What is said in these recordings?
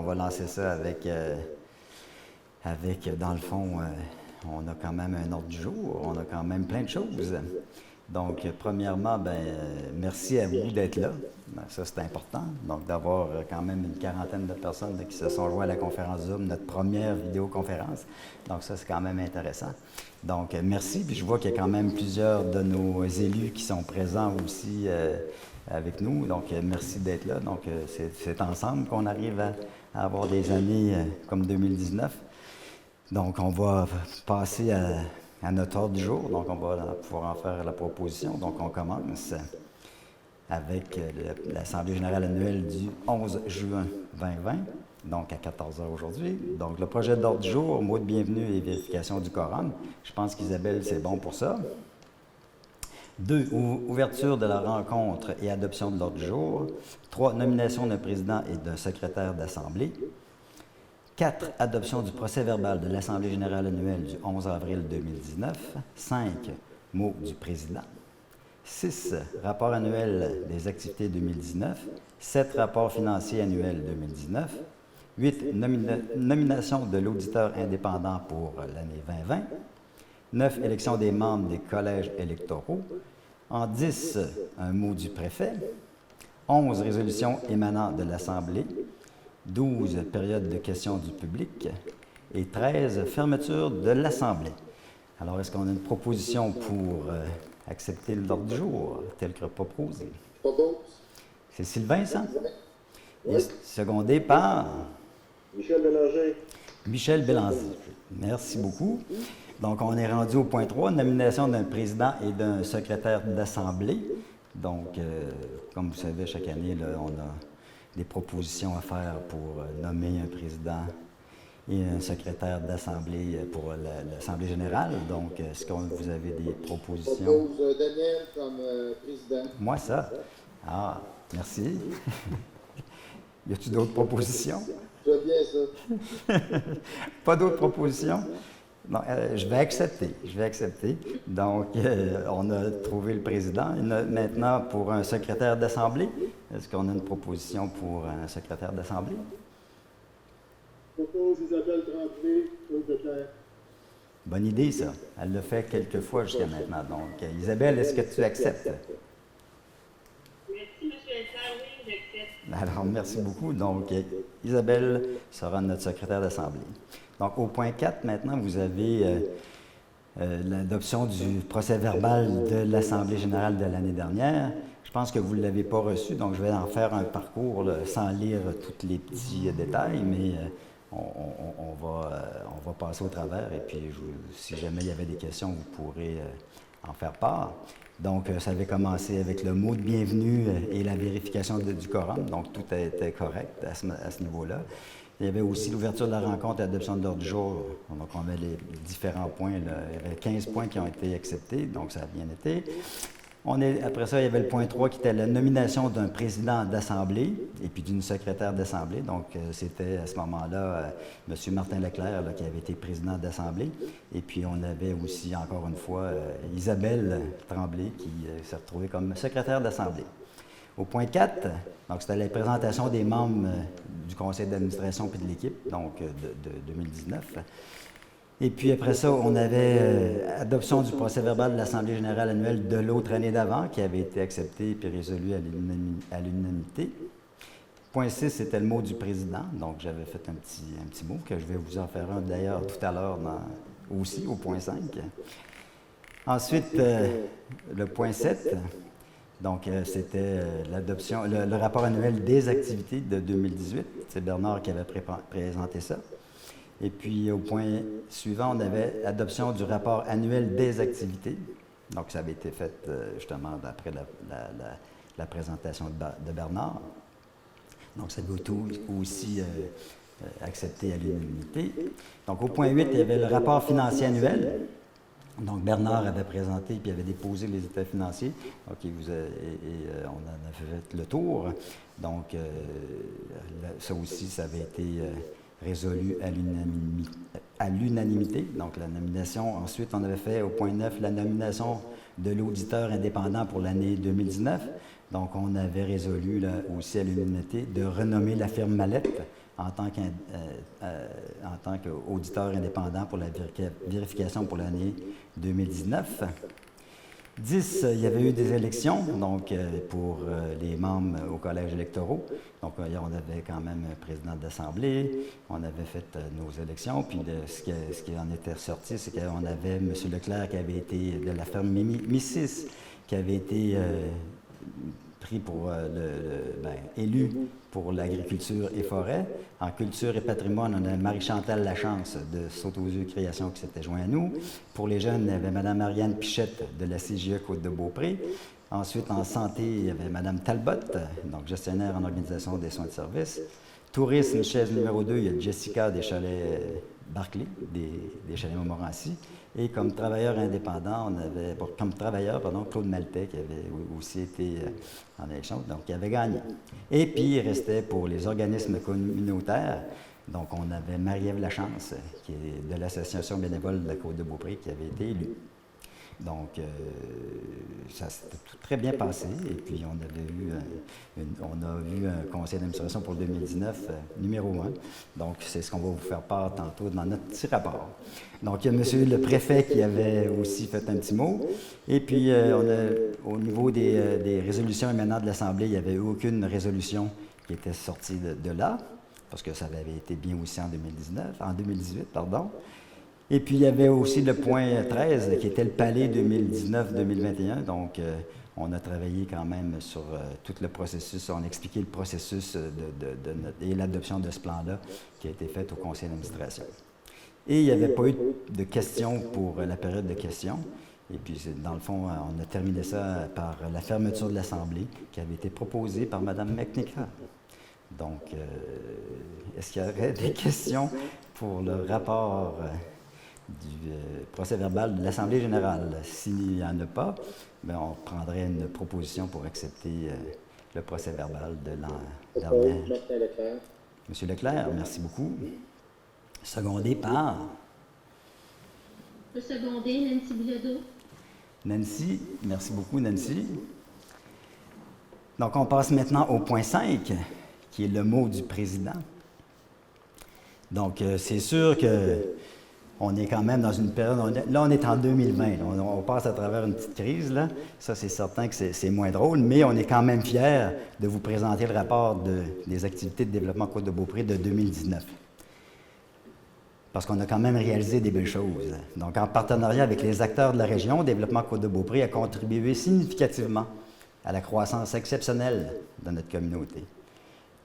va lancer ça avec, dans le fond, on a quand même un ordre du jour, on a quand même plein de choses. Donc, premièrement, merci à vous d'être là. Ça, c'est important. Donc, d'avoir quand même une quarantaine de personnes qui se sont joints à la conférence Zoom, notre première vidéoconférence. Donc, ça, c'est quand même intéressant. Donc, merci. Puis, je vois qu'il y a quand même plusieurs de nos élus qui sont présents aussi avec nous. Donc, merci d'être là. Donc, c'est ensemble qu'on arrive à avoir des années comme 2019. Donc, on va passer à notre ordre du jour. Donc, on va pouvoir en faire la proposition. Donc, on commence avec l'Assemblée générale annuelle du 11 juin 2020, donc à 14 heures aujourd'hui. Donc, le projet d'ordre du jour, mot de bienvenue et vérification du quorum. Je pense qu'Isabelle, c'est bon pour ça. 2. Ouverture de la rencontre et adoption de l'ordre du jour. 3. Nomination d'un président et d'un secrétaire d'Assemblée. 4. Adoption du procès-verbal de l'Assemblée générale annuelle du 11 avril 2019. 5. Mot du président. 6. Rapport annuel des activités 2019. 7. Rapport financier annuel 2019. 8. Nomination de l'auditeur indépendant pour l'année 2020. 9. Élection des membres des collèges électoraux. En 10. Un mot du préfet. 11. Résolution émanant de l'Assemblée. 12, période de questions du public, et 13, fermeture de l'Assemblée. Alors, est-ce qu'on a une proposition pour accepter l'ordre du jour, tel que proposé? C'est Sylvain, ça? Oui. Et secondé par? Michel Bélanger. Michel Bélanger. Merci beaucoup. Donc, on est rendu au point 3, nomination d'un président et d'un secrétaire d'Assemblée. Donc, comme vous savez, chaque année, là, on a des propositions à faire pour nommer un président et un secrétaire d'Assemblée pour l'Assemblée générale. Donc, est-ce que vous avez des propositions? Je propose Daniel comme président. Moi, ça? Ah, merci. Y a-t-il d'autres propositions? Je veux bien ça. Pas d'autres propositions? Non, je vais accepter. Donc, on a trouvé le président. Maintenant, pour un secrétaire d'Assemblée, est-ce qu'on a une proposition pour un secrétaire d'Assemblée? Je propose Isabelle Tremblay, Claude Leclerc. Bonne idée, ça. Elle l'a fait quelques fois jusqu'à maintenant. Donc, Isabelle, est-ce que tu acceptes? Merci, M. Elsa. Oui, j'accepte. Alors, merci beaucoup. Donc, Isabelle sera notre secrétaire d'Assemblée. Donc, au point 4, maintenant, vous avez l'adoption du procès-verbal de l'Assemblée générale de l'année dernière. Je pense que vous ne l'avez pas reçu, donc je vais en faire un parcours là, sans lire tous les petits détails, mais on va passer au travers. Et puis, si jamais il y avait des questions, vous pourrez en faire part. Donc, ça avait commencé avec le mot de bienvenue et la vérification du quorum. Donc, tout était correct à ce niveau-là. Il y avait aussi l'ouverture de la rencontre et l'adoption de l'ordre du jour. Donc, on avait les différents points. Là. Il y avait 15 points qui ont été acceptés, donc ça a bien été. Après ça, il y avait le point 3 qui était la nomination d'un président d'Assemblée et puis d'une secrétaire d'Assemblée. Donc, c'était à ce moment-là M. Martin Leclerc là, qui avait été président d'Assemblée. Et puis, on avait aussi, encore une fois, Isabelle Tremblay qui s'est retrouvée comme secrétaire d'Assemblée. Au point 4, donc c'était la présentation des membres du conseil d'administration et de l'équipe, donc de 2019. Et puis après ça, on avait adoption du procès-verbal de l'Assemblée générale annuelle de l'autre année d'avant, qui avait été accepté et résolu à l'unanimité. Point 6, c'était le mot du président, donc j'avais fait un petit mot, que je vais vous en faire un d'ailleurs tout à l'heure aussi, au point 5. Ensuite, le point 7. Donc, c'était l'adoption, le rapport annuel des activités de 2018. C'est Bernard qui avait présenté ça. Et puis, au point suivant, on avait l'adoption du rapport annuel des activités. Donc, ça avait été fait justement d'après la présentation de Bernard. Donc, ça avait été aussi accepté à l'unanimité. Donc, au point 8, il y avait le rapport financier annuel. Donc, Bernard avait présenté puis avait déposé les états financiers. OK, on en a fait le tour. Donc, ça aussi, ça avait été résolu à l'unanimité. Donc, la nomination. Ensuite, on avait fait au point 9 la nomination de l'auditeur indépendant pour l'année 2019. Donc, on avait résolu là, aussi à l'unanimité de renommer la firme Mallette en tant qu'auditeur indépendant pour la vérification pour l'année 2019. 10, il y avait eu des élections, donc pour les membres au collège électoraux. Donc, on avait quand même un président de l'Assemblée, on avait fait nos élections, puis ce qui en était ressorti, c'est qu'on avait M. Leclerc qui avait été de la ferme Missis, qui avait été pris pour élu pour l'agriculture et forêt. En culture et patrimoine, on a Marie-Chantal Lachance de Saute-aux-Yeux Création qui s'était joint à nous. Pour les jeunes, il y avait Mme Marianne Pichette de la CGE Côte-de-Beaupré. Ensuite, en santé, il y avait Mme Talbot, donc gestionnaire en organisation des soins de service. Tourisme, chaise numéro 2, il y a Jessica des chalets Barclay, des chalets Montmorency. Et comme travailleur indépendant, on avait, Claude Maltais, qui avait aussi été en élection, donc il avait gagné. Et puis, il restait pour les organismes communautaires, donc on avait Marie-Ève Lachance, qui est de l'Association bénévole de la Côte-de-Beaupré, qui avait été élue. Donc, ça s'était très bien passé. Et puis, on a eu un conseil d'administration pour 2019, numéro 1. Donc, c'est ce qu'on va vous faire part tantôt dans notre petit rapport. Donc, il y a monsieur le préfet qui avait aussi fait un petit mot. Et puis, au niveau des résolutions émanant de l'Assemblée, il n'y avait aucune résolution qui était sortie de là, parce que ça avait été bien aussi en 2018, pardon. Et puis, il y avait aussi le point 13, qui était le palais 2019-2021. Donc, on a travaillé quand même sur tout le processus. On a expliqué le processus et l'adoption de ce plan-là qui a été fait au conseil d'administration. Et il n'y avait pas eu de questions pour la période de questions. Et puis, dans le fond, on a terminé ça par la fermeture de l'Assemblée qui avait été proposée par Mme McNichol. Donc, est-ce qu'il y aurait des questions pour le rapport du procès-verbal de l'Assemblée générale? S'il n'y en a pas, bien, on prendrait une proposition pour accepter le procès-verbal de l'an dernier. Monsieur Leclerc, merci beaucoup. Secondé par? Le secondé, Nancy Bilodeau. Nancy, merci beaucoup, Nancy. Donc, on passe maintenant au point 5, qui est le mot du président. Donc, c'est sûr que on est quand même dans une période... Là, on est en 2020. On passe à travers une petite crise, là. Ça, c'est certain que c'est moins drôle, mais on est quand même fiers de vous présenter le rapport des activités de développement Côte-de-Beaupré de 2019. Parce qu'on a quand même réalisé des belles choses. Donc, en partenariat avec les acteurs de la région, Développement Côte-de-Beaupré a contribué significativement à la croissance exceptionnelle de notre communauté.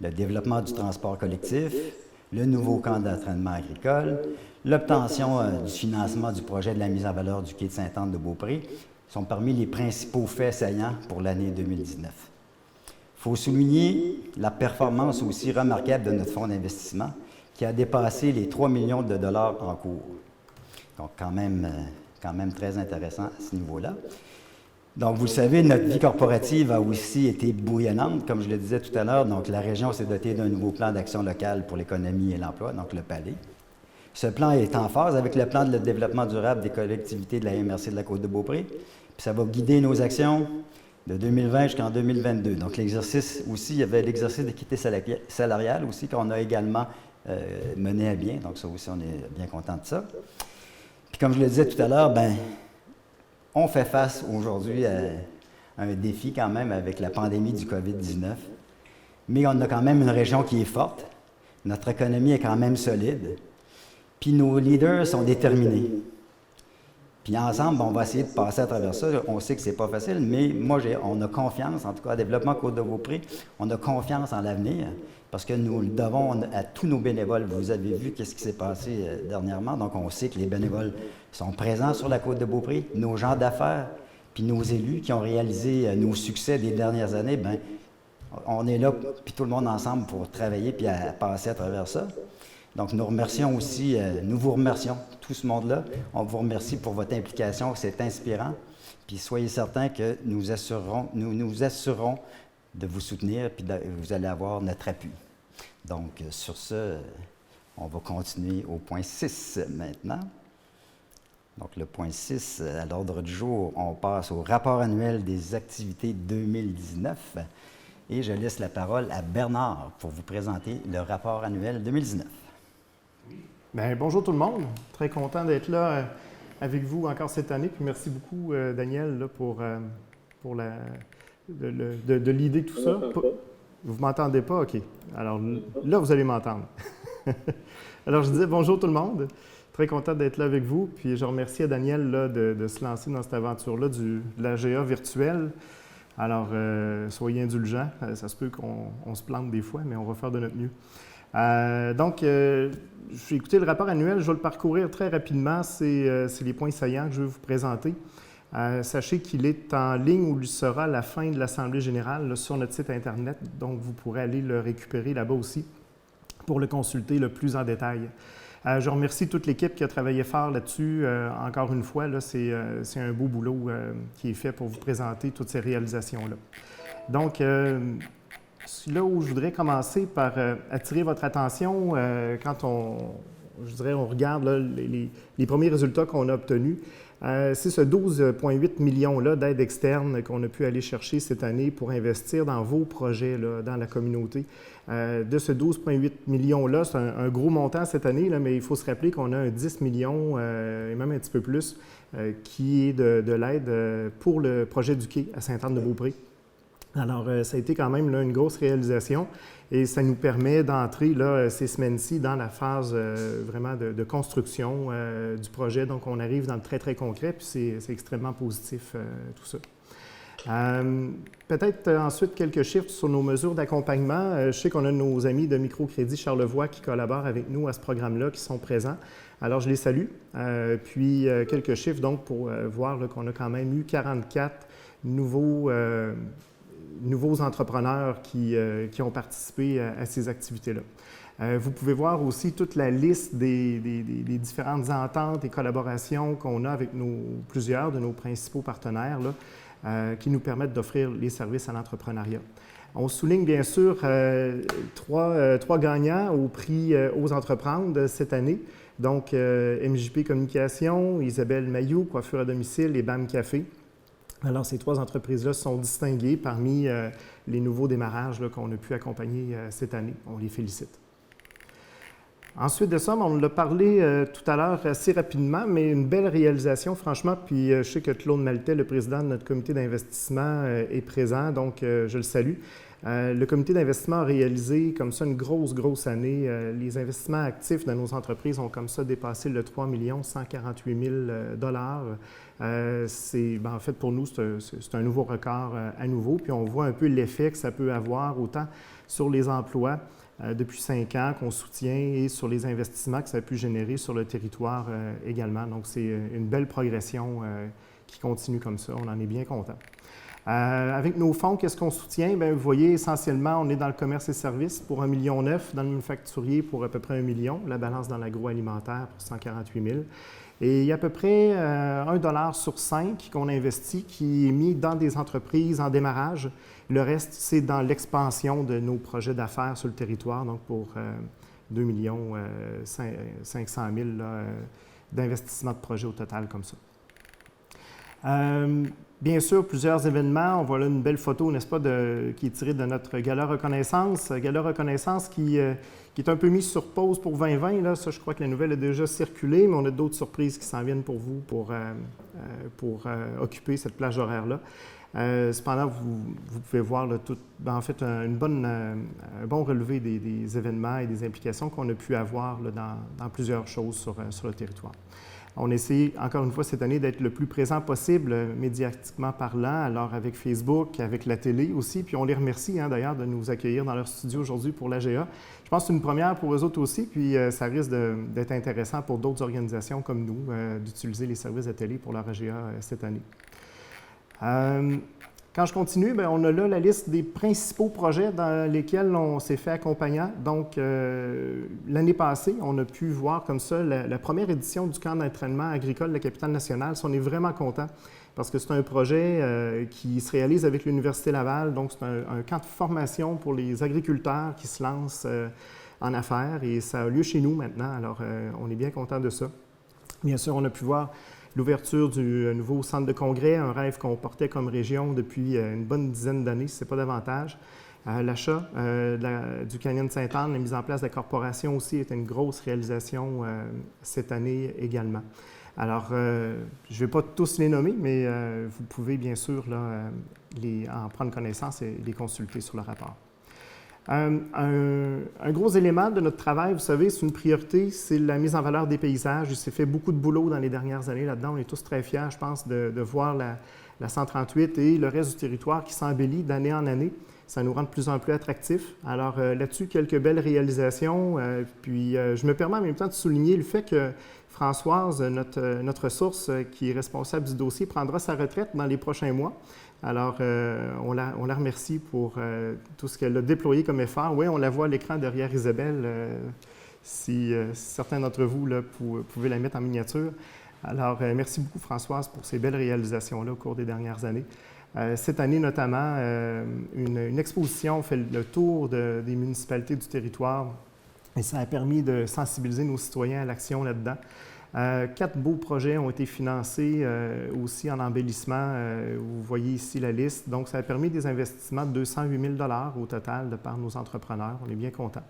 Le développement du transport collectif, le nouveau camp d'entraînement agricole, l'obtention du financement du projet de la mise en valeur du quai de Sainte-Anne de Beaupré sont parmi les principaux faits saillants pour l'année 2019. Il faut souligner la performance aussi remarquable de notre fonds d'investissement qui a dépassé les 3 millions de dollars en cours. Donc, quand même très intéressant à ce niveau-là. Donc, vous le savez, notre vie corporative a aussi été bouillonnante, comme je le disais tout à l'heure. Donc, la région s'est dotée d'un nouveau plan d'action locale pour l'économie et l'emploi, donc le PALÉ. Ce plan est en phase avec le plan de développement durable des collectivités de la MRC de la Côte-de-Beaupré. Puis ça va guider nos actions de 2020 jusqu'en 2022. Donc, l'exercice aussi, il y avait l'exercice d'équité salariale aussi qu'on a également mené à bien. Donc, ça aussi, on est bien content de ça. Puis, comme je le disais tout à l'heure, bien, on fait face aujourd'hui à un défi quand même avec la pandémie du COVID-19. Mais on a quand même une région qui est forte. Notre économie est quand même solide. Puis nos leaders sont déterminés. Puis ensemble, on va essayer de passer à travers ça. On sait que c'est pas facile, mais on a confiance, en tout cas, à Développement Côte-de-Beaupré, on a confiance en l'avenir, parce que nous le devons à tous nos bénévoles. Vous avez vu qu'est-ce qui s'est passé dernièrement, donc on sait que les bénévoles sont présents sur la Côte-de-Beaupré, nos gens d'affaires, puis nos élus qui ont réalisé nos succès des dernières années, bien, on est là, puis tout le monde ensemble pour travailler puis à passer à travers ça. Donc, nous remercions aussi, nous vous remercions, tout ce monde-là. On vous remercie pour votre implication, c'est inspirant. Puis soyez certains que nous nous assurerons de vous soutenir, puis vous allez avoir notre appui. Donc, sur ce, on va continuer au point 6 maintenant. Donc, le point 6, à l'ordre du jour, on passe au rapport annuel des activités 2019. Et je laisse la parole à Bernard pour vous présenter le rapport annuel 2019. Bien, bonjour tout le monde. Très content d'être là avec vous encore cette année. Puis merci beaucoup, Daniel, là, pour de l'idée tout ça. Vous ne m'entendez pas? OK. Alors là, vous allez m'entendre. Alors, je disais bonjour tout le monde. Très content d'être là avec vous. Puis je remercie à Daniel là, de se lancer dans cette aventure-là de l'AGA virtuel. Alors, soyez indulgents. Ça se peut qu'on se plante des fois, mais on va faire de notre mieux. Donc, je vais écouter le rapport annuel. Je vais le parcourir très rapidement. C'est les points saillants que je vais vous présenter. Sachez qu'il est en ligne où il sera à la fin de l'Assemblée générale là, sur notre site Internet. Donc, vous pourrez aller le récupérer là-bas aussi pour le consulter le plus en détail. Je remercie toute l'équipe qui a travaillé fort là-dessus. Encore une fois, là, c'est un beau boulot qui est fait pour vous présenter toutes ces réalisations-là. Donc, là où je voudrais commencer par attirer votre attention quand on regarde là, les premiers résultats qu'on a obtenus. C'est ce 12,8 millions-là d'aides externes qu'on a pu aller chercher cette année pour investir dans vos projets là, dans la communauté. De ce 12,8 millions-là, c'est un gros montant cette année, là, mais il faut se rappeler qu'on a un 10 millions et même un petit peu plus qui est de l'aide pour le projet du quai à Sainte-Anne-de-Beaupré. Alors, ça a été quand même là, une grosse réalisation et ça nous permet d'entrer là, ces semaines-ci dans la phase vraiment de construction du projet. Donc, on arrive dans le très, très concret, puis c'est extrêmement positif tout ça. Peut-être ensuite quelques chiffres sur nos mesures d'accompagnement. Je sais qu'on a nos amis de Microcrédit Charlevoix qui collaborent avec nous à ce programme-là, qui sont présents. Alors, je les salue. Puis, quelques chiffres donc pour voir qu'on a quand même eu 44 nouveaux entrepreneurs qui ont participé à ces activités-là. Vous pouvez voir aussi toute la liste des différentes ententes et collaborations qu'on a avec plusieurs de nos principaux partenaires là, qui nous permettent d'offrir les services à l'entrepreneuriat. On souligne bien sûr trois gagnants au prix Ose entreprendre cette année. Donc, MJP Communication, Isabelle Mailloux, Coiffure à domicile et BAM Café. Alors, ces trois entreprises-là sont distinguées parmi les nouveaux démarrages qu'on a pu accompagner cette année. On les félicite. Ensuite de ça, on l'a parlé tout à l'heure assez rapidement, mais une belle réalisation, franchement. Puis je sais que Claude Maltais, le président de notre comité d'investissement, est présent, donc je le salue. Le comité d'investissement a réalisé comme ça une grosse année. Les investissements actifs dans nos entreprises ont comme ça dépassé le 3 148 000 $. En fait, pour nous, c'est un nouveau record à nouveau. Puis on voit un peu l'effet que ça peut avoir autant sur les emplois depuis 5 ans qu'on soutient et sur les investissements que ça a pu générer sur le territoire également. Donc, c'est une belle progression qui continue comme ça. On en est bien content. Avec nos fonds, qu'est-ce qu'on soutient? Bien, vous voyez, essentiellement, on est dans le commerce et services pour 1,9 million, dans le manufacturier pour à peu près 1 million, la balance dans l'agroalimentaire pour 148 000. Et il y a à peu près 1 $ sur 5 qu'on investit qui est mis dans des entreprises en démarrage. Le reste, c'est dans l'expansion de nos projets d'affaires sur le territoire, donc pour 2 500 000 d'investissement de projets au total comme ça. Bien sûr, plusieurs événements. On voit là une belle photo, n'est-ce pas, qui est tirée de notre Gala Reconnaissance. Gala Reconnaissance qui est un peu mis sur pause pour 2020. Là. Ça, je crois que la nouvelle a déjà circulé, mais on a d'autres surprises qui s'en viennent pour vous pour occuper cette plage horaire-là. Cependant, vous pouvez voir là, en fait un bon relevé des événements et des implications qu'on a pu avoir là, dans plusieurs choses sur le territoire. On essaie, encore une fois, cette année d'être le plus présent possible, médiatiquement parlant, alors avec Facebook, avec la télé aussi, puis on les remercie d'ailleurs de nous accueillir dans leur studio aujourd'hui pour l'AGA. Je pense que c'est une première pour eux autres aussi, puis ça risque d'être intéressant pour d'autres organisations comme nous d'utiliser les services de télé pour leur AGA cette année. Quand je continue, bien, on a là la liste des principaux projets dans lesquels on s'est fait accompagnant. Donc, l'année passée, on a pu voir comme ça la première édition du camp d'entraînement agricole de la capitale nationale. Ça, on est vraiment content parce que c'est un projet qui se réalise avec l'Université Laval. Donc, c'est un camp de formation pour les agriculteurs qui se lancent en affaires et ça a lieu chez nous maintenant. Alors, on est bien content de ça. Bien sûr, on a pu voir l'ouverture du nouveau centre de congrès, un rêve qu'on portait comme région depuis une bonne dizaine d'années, si ce n'est pas davantage. L'achat du canyon de Sainte-Anne, la mise en place de la corporation aussi est une grosse réalisation cette année également. Alors, je ne vais pas tous les nommer, mais vous pouvez bien sûr là, en prendre connaissance et les consulter sur le rapport. Un gros élément de notre travail, vous savez, c'est une priorité, c'est la mise en valeur des paysages. Il s'est fait beaucoup de boulot dans les dernières années là-dedans. On est tous très fiers, je pense, de voir la 138 et le reste du territoire qui s'embellit d'année en année. Ça nous rend de plus en plus attractifs. Alors là-dessus, quelques belles réalisations. Puis je me permets en même temps de souligner le fait que Françoise, notre ressource qui est responsable du dossier, prendra sa retraite dans les prochains mois. Alors, on la remercie pour tout ce qu'elle a déployé comme effort. Oui, on la voit à l'écran derrière Isabelle, si certains d'entre vous là, pouvaient la mettre en miniature. Alors, merci beaucoup Françoise pour ces belles réalisations-là au cours des dernières années. Cette année notamment, une exposition fait le tour des municipalités du territoire et ça a permis de sensibiliser nos citoyens à l'action là-dedans. 4 beaux projets ont été financés aussi en embellissement. Vous voyez ici la liste. Donc, ça a permis des investissements de 208 000 $ au total de par nos entrepreneurs. On est bien contents.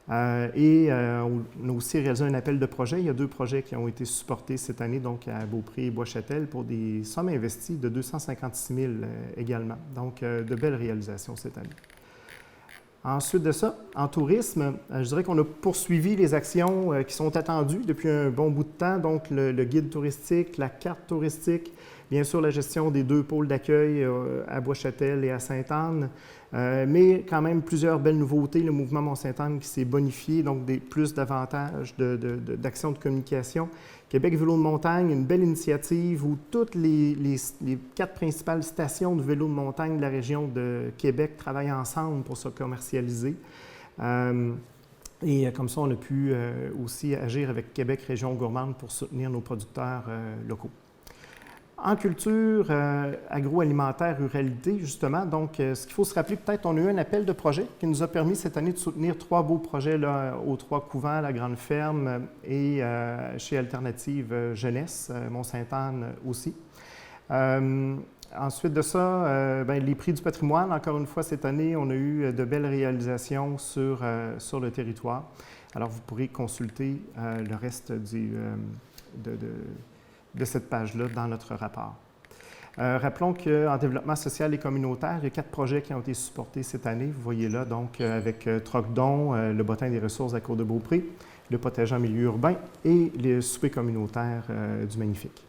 On a aussi réalisé un appel de projet. Il y a 2 projets qui ont été supportés cette année, donc à Beaupré et Bois-Châtel, pour des sommes investies de 256 000 également. Donc, de belles réalisations cette année. Ensuite de ça, en tourisme, je dirais qu'on a poursuivi les actions qui sont attendues depuis un bon bout de temps, donc le guide touristique, la carte touristique, bien sûr la gestion des 2 pôles d'accueil à Bois-Châtel et à Sainte-Anne, mais quand même plusieurs belles nouveautés, le mouvement Mont-Sainte-Anne qui s'est bonifié, donc plus d'avantages d'actions de communication. Québec Vélo de montagne, une belle initiative où toutes les 4 principales stations de vélo de montagne de la région de Québec travaillent ensemble pour se commercialiser. Et comme ça, on a pu aussi agir avec Québec Région Gourmande pour soutenir nos producteurs locaux. En culture, agroalimentaire, ruralité, justement, donc ce qu'il faut se rappeler, peut-être, on a eu un appel de projet qui nous a permis cette année de soutenir 3 beaux projets là, aux 3 couvents, la Grande Ferme et chez Alternative Jeunesse, Mont-Sainte-Anne aussi. Ensuite de ça, les prix du patrimoine, encore une fois, cette année, on a eu de belles réalisations sur le territoire. Alors, vous pourrez consulter le reste de cette page-là dans notre rapport. Rappelons qu'en développement social et communautaire, il y a 4 projets qui ont été supportés cette année. Vous voyez là, donc, avec Trocdon, le bottin des ressources à Cour-de-Beaupré, le potager en milieu urbain et les soupers communautaires du Magnifique.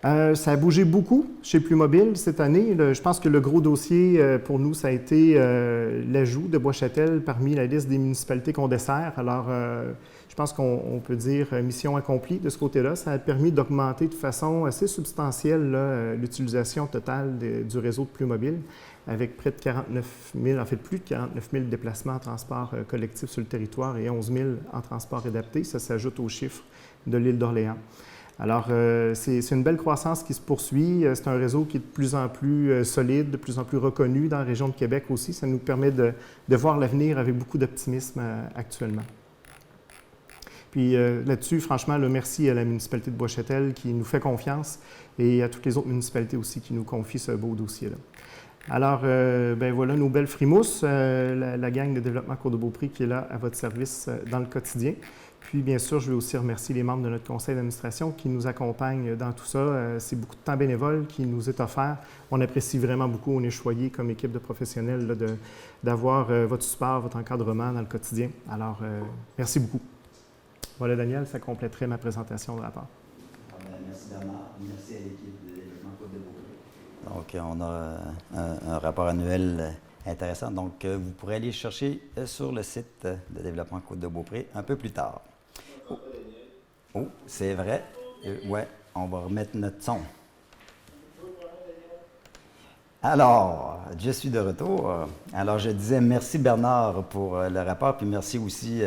Ça a bougé beaucoup chez Plus Mobile cette année. Je pense que le gros dossier pour nous, ça a été l'ajout de Bois-Châtel parmi la liste des municipalités qu'on dessert. Alors, je pense qu'on peut dire mission accomplie de ce côté-là. Ça a permis d'augmenter de façon assez substantielle l'utilisation totale du réseau de Plus Mobile, avec près de 49 000, en fait plus de 49 000 déplacements en transport collectif sur le territoire et 11 000 en transport adapté. Ça s'ajoute aux chiffres de l'île d'Orléans. Alors, c'est une belle croissance qui se poursuit. C'est un réseau qui est de plus en plus solide, de plus en plus reconnu dans la région de Québec aussi. Ça nous permet de voir l'avenir avec beaucoup d'optimisme actuellement. Puis là-dessus, franchement, merci à la municipalité de Bois-Châtel qui nous fait confiance et à toutes les autres municipalités aussi qui nous confient ce beau dossier-là. Alors, voilà nos belles frimousses, la gang de développement Cour-de-Beaupré qui est là à votre service dans le quotidien. Puis, bien sûr, je veux aussi remercier les membres de notre conseil d'administration qui nous accompagnent dans tout ça. C'est beaucoup de temps bénévole qui nous est offert. On apprécie vraiment beaucoup, on est choyés comme équipe de professionnels là, d'avoir votre support, votre encadrement dans le quotidien. Alors, merci beaucoup. Voilà, Daniel, ça compléterait ma présentation de rapport. Merci Bernard. Merci à l'équipe de développement Côte-de-Beaupré. Donc, on a un rapport annuel intéressant. Donc, vous pourrez aller chercher sur le site de développement Côte-de-Beaupré un peu plus tard. Oh, c'est vrai. Ouais, on va remettre notre son. Alors, je suis de retour. Alors, je disais merci Bernard pour le rapport, puis merci aussi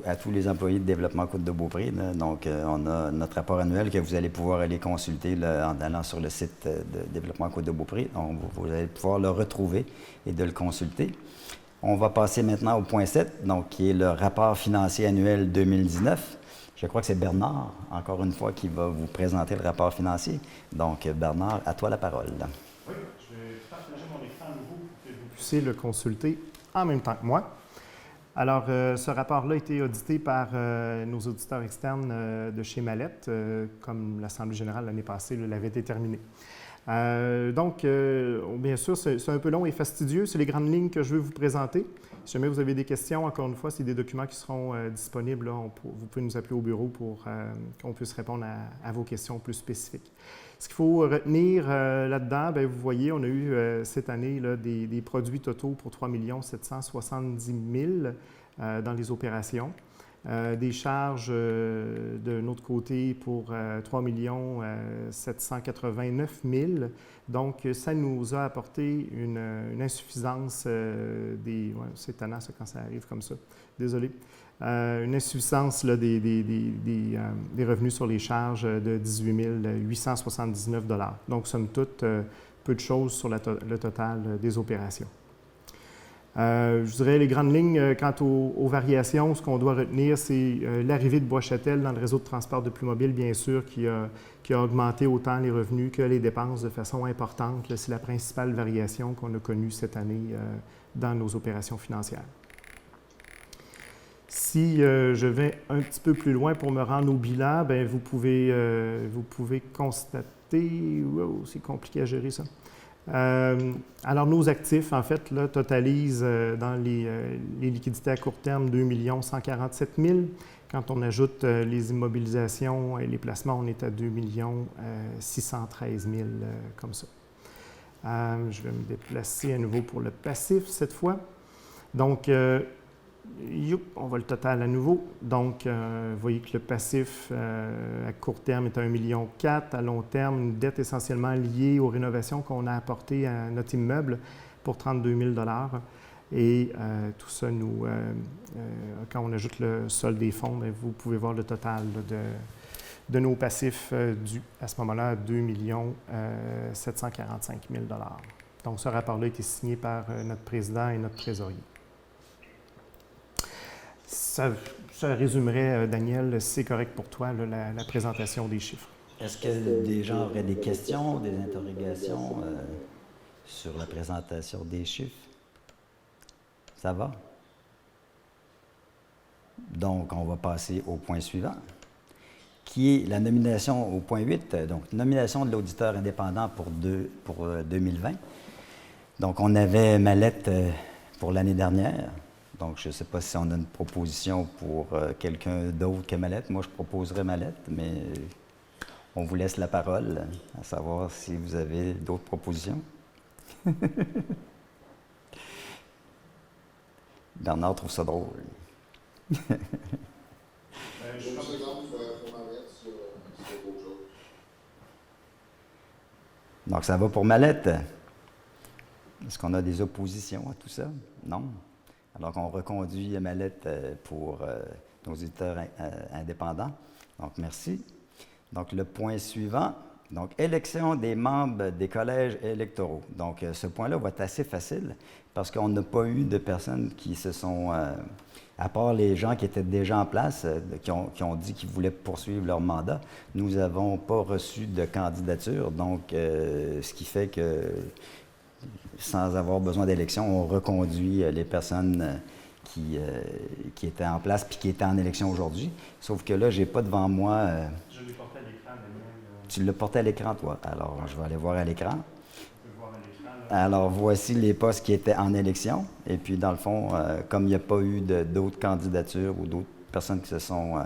à tous les employés de développement Côte-de-Beaupré. Donc, on a notre rapport annuel que vous allez pouvoir aller consulter là, en allant sur le site de développement Côte-de-Beaupré. Donc, vous allez pouvoir le retrouver et de le consulter. On va passer maintenant au point 7, donc, qui est le rapport financier annuel 2019. Je crois que c'est Bernard, encore une fois, qui va vous présenter le rapport financier. Donc, Bernard, à toi la parole. Oui, je vais partager mon écran à nouveau pour que vous puissiez le consulter en même temps que moi. Alors, ce rapport-là a été audité par nos auditeurs externes de chez Mallette, comme l'Assemblée générale l'année passée l'avait déterminé. Donc, bien sûr, c'est un peu long et fastidieux. C'est les grandes lignes que je veux vous présenter. Si jamais vous avez des questions, encore une fois, c'est des documents qui seront disponibles. Là, vous pouvez nous appeler au bureau pour qu'on puisse répondre à vos questions plus spécifiques. Ce qu'il faut retenir là-dedans, bien, vous voyez, on a eu cette année là, des produits totaux pour 3 770 000 dans les opérations. Des charges de notre côté pour 3 789 000. Donc, ça nous a apporté une insuffisance des... Ouais, c'est étonnant ça quand ça arrive comme ça. Désolé. Une insuffisance là, des revenus sur les charges de 18 879 $. Donc, somme toute, peu de choses sur le total des opérations. Je dirais les grandes lignes quant aux variations, ce qu'on doit retenir, c'est l'arrivée de Bois-Châtel dans le réseau de transport de Plusmobile, bien sûr, qui a augmenté autant les revenus que les dépenses de façon importante. C'est la principale variation qu'on a connue cette année dans nos opérations financières. Si je vais un petit peu plus loin pour me rendre au bilan, bien, vous pouvez constater... Wow, c'est compliqué à gérer ça. Alors, nos actifs, en fait, là, totalisent dans les liquidités à court terme 2 147 000. Quand on ajoute les immobilisations et les placements, on est à 2 613 000 comme ça. Je vais me déplacer à nouveau pour le passif cette fois. Donc, on voit le total à nouveau. Donc, vous voyez que le passif à court terme est à 1,4 million. À long terme, une dette essentiellement liée aux rénovations qu'on a apportées à notre immeuble pour 32 000 $. Et tout ça, quand on ajoute le solde des fonds, bien, vous pouvez voir le total là, de nos passifs dus à ce moment-là à 2 745 000 $. Donc, ce rapport-là a été signé par notre président et notre trésorier. Ça résumerait, Daniel, si c'est correct pour toi, là, la présentation des chiffres. Est-ce que des gens auraient des questions, des interrogations sur la présentation des chiffres? Ça va? Donc, on va passer au point suivant, qui est la nomination au point 8, donc nomination de l'auditeur indépendant pour 2020. Donc, on avait Mallette pour l'année dernière. Donc, je ne sais pas si on a une proposition pour quelqu'un d'autre que Mallette. Moi, je proposerais Mallette, mais on vous laisse la parole, à savoir si vous avez d'autres propositions. Bernard trouve ça drôle. Donc, ça va pour Mallette. Est-ce qu'on a des oppositions à tout ça? Non? Alors qu'on reconduit Mallette pour nos auditeurs indépendants. Donc, merci. Donc, le point suivant, donc, élection des membres des collèges électoraux. Donc, ce point-là va être assez facile parce qu'on n'a pas eu de personnes qui se sont, à part les gens qui étaient déjà en place, qui ont dit qu'ils voulaient poursuivre leur mandat, nous n'avons pas reçu de candidature. Donc, ce qui fait que sans avoir besoin d'élection, on reconduit les personnes qui étaient en place puis qui étaient en élection aujourd'hui. Sauf que là, je n'ai pas devant moi... Je l'ai porté à l'écran, Daniel. Tu l'as porté à l'écran, toi. Alors, je vais aller voir à l'écran. On peut voir à l'écran. Là. Alors, voici les postes qui étaient en élection. Et puis, dans le fond, comme il n'y a pas eu d'autres candidatures ou d'autres personnes qui se sont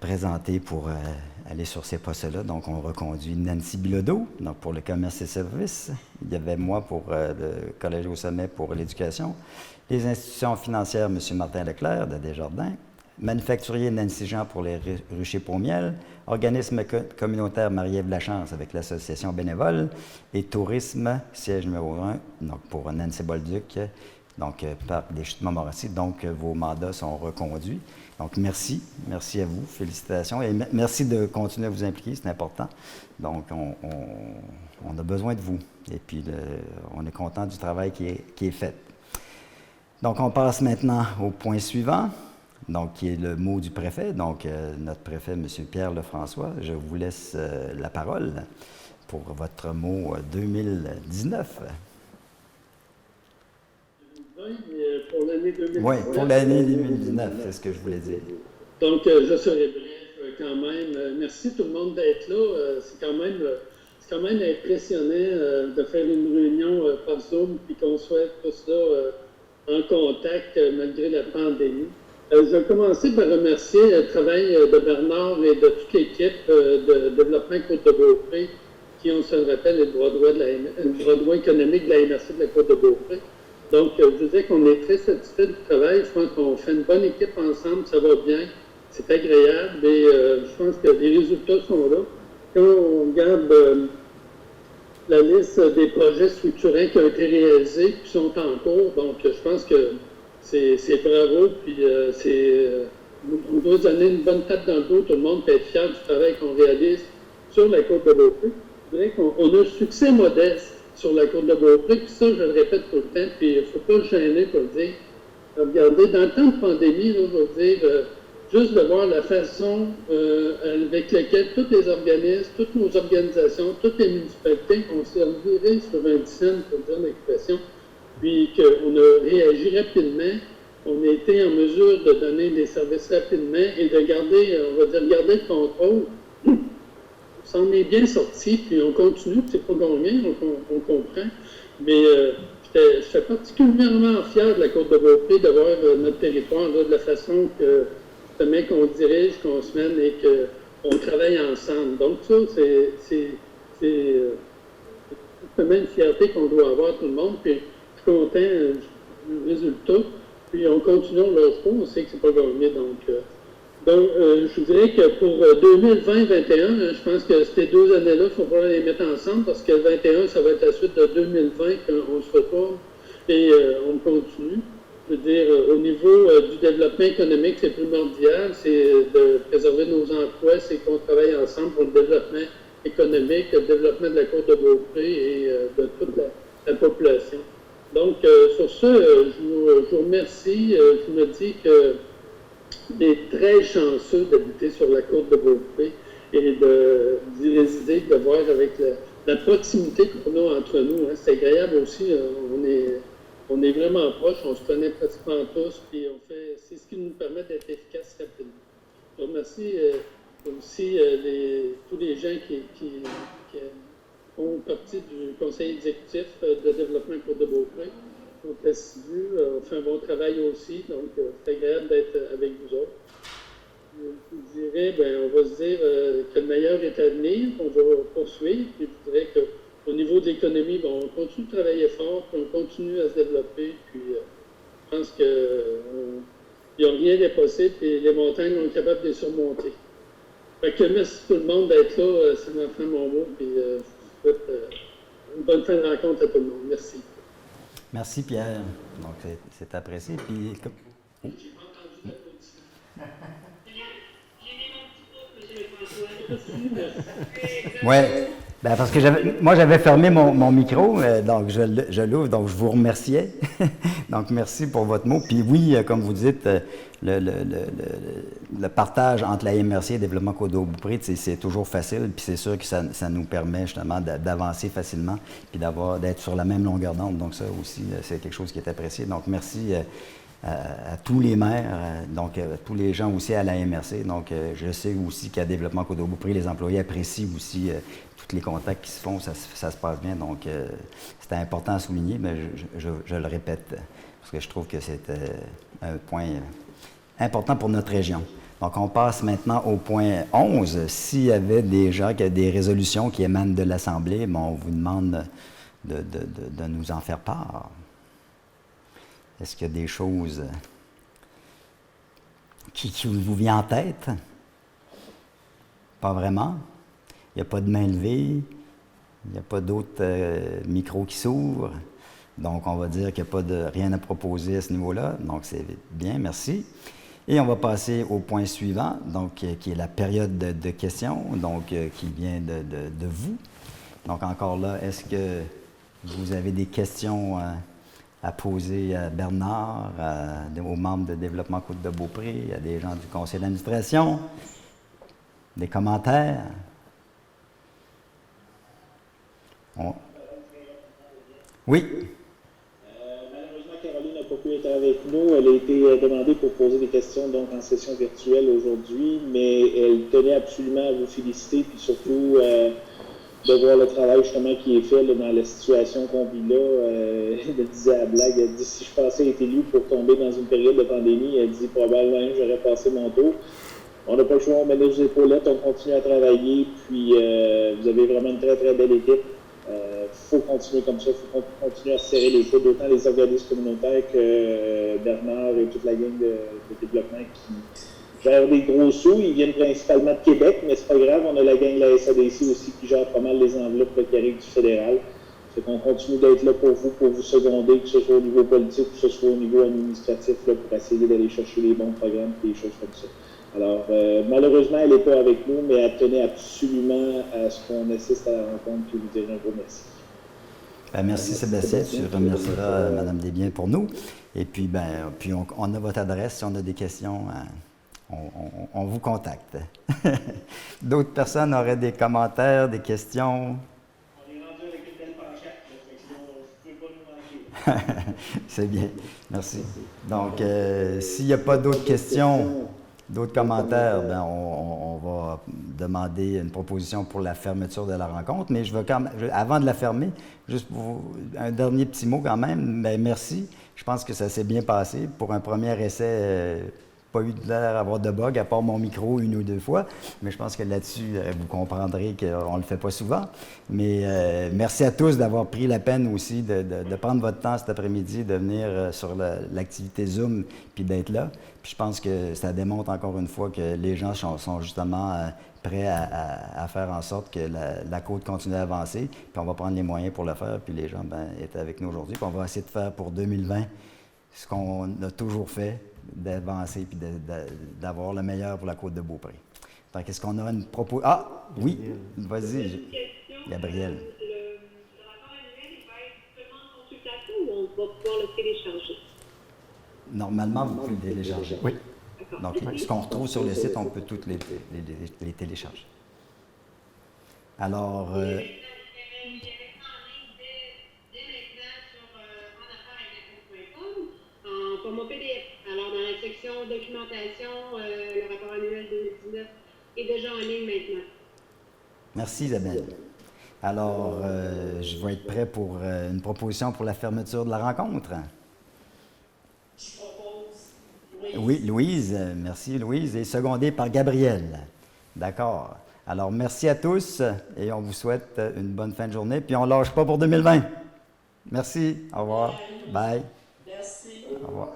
présentées pour aller sur ces postes-là. Donc, on reconduit Nancy Bilodeau, donc pour le commerce et services. Il y avait moi pour le Collège au sommet pour l'éducation. Les institutions financières, M. Martin Leclerc de Desjardins. Manufacturier Nancy Jean pour les ruchers pour miel. Organisme communautaire Marie-Ève Lachance avec l'association bénévole. Et tourisme, siège numéro 1, donc pour Nancy Bolduc, donc par des Chutes Montmorency. Donc, vos mandats sont reconduits. Donc, merci. Merci à vous. Félicitations. Et merci de continuer à vous impliquer. C'est important. Donc, on a besoin de vous. Et puis, on est content du travail qui est fait. Donc, on passe maintenant au point suivant, donc qui est le mot du préfet. Donc, notre préfet, M. Pierre Lefrançois, je vous laisse la parole pour votre mot 2019. pour l'année 2019. Oui, pour l'année 2019, c'est ce que je voulais dire. Donc, je serai bref quand même. Merci tout le monde d'être là. C'est quand même impressionnant de faire une réunion par Zoom puis qu'on soit tous là en contact malgré la pandémie. Je vais commencer par remercier le travail de Bernard et de toute l'équipe de développement Côte-de-Beaupré qui, on se le rappelle, est le bras droit économique de la MRC de la Côte-de-Beaupré. Donc, je vous dis qu'on est très satisfait du travail. Je pense qu'on fait une bonne équipe ensemble, ça va bien, c'est agréable et je pense que les résultats sont là. Quand on regarde la liste des projets structurants qui ont été réalisés et qui sont en cours, donc je pense que c'est bravo, puis on doit se donner une bonne tape dans le dos, tout le monde peut être fier du travail qu'on réalise sur la Côte-de-Beaupré. Je dirais qu'on a un succès modeste sur la Côte-de-Beaupré, puis ça, je le répète tout le temps, puis il ne faut pas se gêner pour le dire. Regardez, dans le temps de pandémie, là, je veux dire, juste de voir la façon avec laquelle tous les organismes, toutes nos organisations, toutes les municipalités ont servi sur un dizaine, pour dire l'expression, puis qu'on a réagi rapidement, on a été en mesure de donner des services rapidement et de garder, on va dire, garder le contrôle. On s'en est bien sorti, puis on continue, c'est pas gagné, on comprend, mais je suis particulièrement fier de la Côte-de-Beaupré de voir notre territoire là, de la façon qu'on dirige, qu'on se mène et qu'on travaille ensemble. Donc ça, c'est vraiment une fierté qu'on doit avoir tout le monde, puis je suis content du résultat, puis on continue, on lâche pas, on sait que c'est pas gagné, donc je vous dirais que pour 2020-2021, je pense que ces deux années-là, il faut falloir les mettre ensemble parce que le 21, ça va être la suite de 2020 qu'on se retrouve et on continue. Je veux dire, au niveau du développement économique, c'est primordial, c'est de préserver nos emplois, c'est qu'on travaille ensemble pour le développement économique, le développement de la Côte-de-Beaupré et de toute la population. Donc, sur ce, je vous remercie. Je me dis que on est très chanceux d'habiter sur la Côte-de-Beaupré et d'y résider, de voir avec la proximité qu'on a entre nous. Hein. C'est agréable aussi. On est vraiment proches, on se connaît pratiquement tous, puis c'est ce qui nous permet d'être efficaces rapidement. Je remercie aussi tous les gens qui font partie du conseil exécutif de développement Côte-de-Beaupré. On est assidus, on fait un bon travail aussi, donc c'est agréable d'être avec vous autres. Je vous dirais, on va se dire que le meilleur est à venir, on va poursuivre, puis je dirais qu'au niveau de l'économie, on continue de travailler fort, puis on continue à se développer, puis je pense qu'il n'y a rien d'impossible, et les montagnes, on est capable de les surmonter. Fait que merci tout le monde d'être là, ça m'a fait mon mot, puis je vous souhaite une bonne fin de rencontre à tout le monde. Merci. Merci, Pierre. Donc, c'est apprécié. Puis, J'ai mis mon petit pouce, M. François. oui. Ben parce que moi, j'avais fermé mon micro, donc je l'ouvre, donc je vous remerciais. Donc, merci pour votre mot. Puis oui, comme vous dites, le partage entre la MRC et le développement Côte-de-Beaupré, c'est toujours facile, puis c'est sûr que ça nous permet justement d'avancer facilement, puis d'être sur la même longueur d'onde. Donc ça aussi, c'est quelque chose qui est apprécié. Donc merci à tous les maires, donc à tous les gens aussi à la MRC. Donc je sais aussi qu'à Développement Côte-de-Beaupré, les employés apprécient aussi tous les contacts qui se font, ça se passe bien. Donc c'était important à souligner, mais je le répète, parce que je trouve que c'est un point important pour notre région. Donc, on passe maintenant au point 11. S'il y avait des gens qui ont des résolutions qui émanent de l'Assemblée, on vous demande de nous en faire part. Est-ce qu'il y a des choses qui vous viennent en tête? Pas vraiment. Il n'y a pas de main levée. Il n'y a pas d'autres micros qui s'ouvrent. Donc, on va dire qu'il n'y a pas rien à proposer à ce niveau-là. Donc, c'est bien, merci. Et on va passer au point suivant, donc, qui est la période de questions, donc, qui vient de vous. Donc, encore là, est-ce que vous avez des questions à poser à Bernard, aux membres de Développement Côte-de-Beaupré, à des gens du conseil d'administration? Des commentaires? Oui. Malheureusement, Caroline n'a pas pu être avec nous. Elle a été demandée pour poser des questions donc en session virtuelle aujourd'hui, mais elle tenait absolument à vous féliciter, puis surtout de voir le travail justement qui est fait là, dans la situation qu'on vit là. Elle disait à blague, elle dit si je passais être élue pour tomber dans une période de pandémie, elle dit probablement j'aurais passé mon tour. On n'a pas le choix, on met nos épaulettes, on continue à travailler, puis vous avez vraiment une très très belle équipe. Faut continuer comme ça, il faut continuer à serrer les coudes, autant les organismes communautaires que Bernard et toute la gang de développement qui gèrent des gros sous. Ils viennent principalement de Québec, mais c'est pas grave, on a la gang de la SADC aussi qui gère pas mal les enveloppes qui arrivent du fédéral. Fait qu'on continue d'être là pour vous seconder, que ce soit au niveau politique, que ce soit au niveau administratif, là, pour essayer d'aller chercher les bons programmes et des choses comme ça. Alors, malheureusement, elle n'est pas avec nous, mais elle tenait absolument à ce qu'on assiste à la rencontre et vous dire un gros merci. Merci Sébastien, tu remercieras Mme Desbiens pour nous. Et puis, on a votre adresse, si on a des questions, on vous contacte. D'autres personnes auraient des commentaires, des questions? On est rendu avec une belle panchette, fait que vous ne pouvez pas nous manquer. C'est bien, merci. Donc, s'il n'y a pas d'autres questions, d'autres commentaires, on va demander une proposition pour la fermeture de la rencontre. Mais je veux avant de la fermer, juste pour un dernier petit mot quand même. Merci. Je pense que ça s'est bien passé. Pour un premier essai, pas eu l'air d'avoir de bug, à part mon micro une ou deux fois. Mais je pense que là-dessus, vous comprendrez qu'on ne le fait pas souvent. Mais merci à tous d'avoir pris la peine aussi de prendre votre temps cet après-midi, de venir sur l'activité Zoom puis d'être là. Puis je pense que ça démontre encore une fois que les gens sont justement prêts à faire en sorte que la côte continue à avancer. Puis on va prendre les moyens pour le faire. Puis les gens étaient avec nous aujourd'hui. Puis on va essayer de faire pour 2020 ce qu'on a toujours fait, d'avancer puis d'avoir le meilleur pour la côte de Beaupré. Donc, est-ce qu'on a une proposition? Ah, oui, vas-y, Gabriel. Le rapport annuel, il va être seulement en consultation ou on va pouvoir le télécharger? Normalement, vous pouvez le télécharger. Oui. Donc, ce qu'on retrouve sur le site, on peut toutes les télécharger. Alors... en format PDF. Alors, dans la section documentation, le rapport annuel 2019 est déjà en ligne maintenant. Merci Isabelle. Alors, je vais être prêt pour une proposition pour la fermeture de la rencontre. Je propose Oui, Louise. Merci Louise. Et secondée par Gabriel. D'accord. Alors, merci à tous et on vous souhaite une bonne fin de journée. Puis on ne lâche pas pour 2020. Merci. Au revoir. Bye. merci. Au revoir.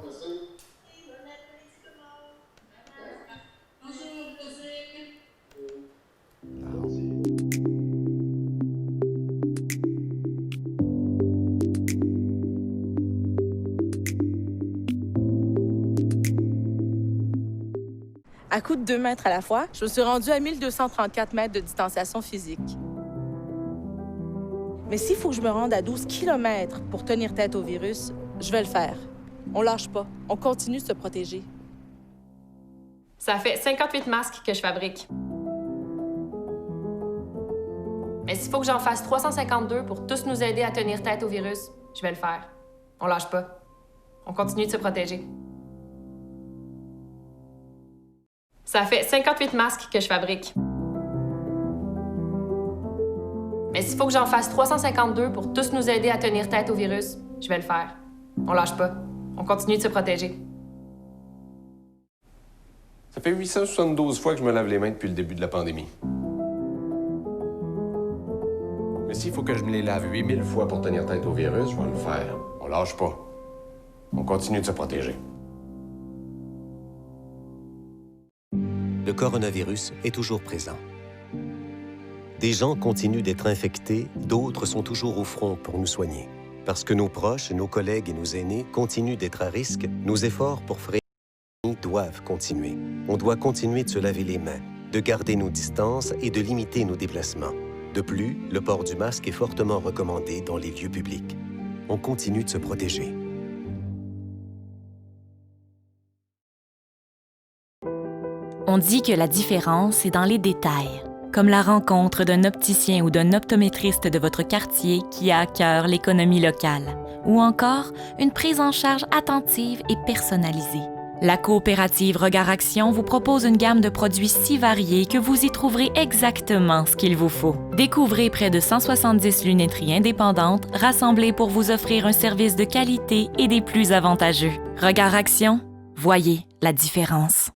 À coup de 2 mètres à la fois, je me suis rendue à 1234 mètres de distanciation physique. Mais s'il faut que je me rende à 12 km pour tenir tête au virus, je vais le faire. On lâche pas. On continue de se protéger. Ça fait 58 masques que je fabrique. Mais s'il faut que j'en fasse 352 pour tous nous aider à tenir tête au virus, je vais le faire. On lâche pas. On continue de se protéger. Ça fait 58 masques que je fabrique. Mais s'il faut que j'en fasse 352 pour tous nous aider à tenir tête au virus, je vais le faire. On lâche pas. On continue de se protéger. Ça fait 872 fois que je me lave les mains depuis le début de la pandémie. Mais s'il faut que je me les lave 8000 fois pour tenir tête au virus, je vais le faire. On lâche pas. On continue de se protéger. Le coronavirus est toujours présent. Des gens continuent d'être infectés, d'autres sont toujours au front pour nous soigner. Parce que nos proches, nos collègues et nos aînés continuent d'être à risque, nos efforts pour freiner doivent continuer. On doit continuer de se laver les mains, de garder nos distances et de limiter nos déplacements. De plus, le port du masque est fortement recommandé dans les lieux publics. On continue de se protéger. On dit que la différence est dans les détails, comme la rencontre d'un opticien ou d'un optométriste de votre quartier qui a à cœur l'économie locale. ou encore une prise en charge attentive et personnalisée. La coopérative Regard Action vous propose une gamme de produits si variés que vous y trouverez exactement ce qu'il vous faut. Découvrez près de 170 lunetteries indépendantes rassemblées pour vous offrir un service de qualité et des plus avantageux. Regard Action, voyez la différence.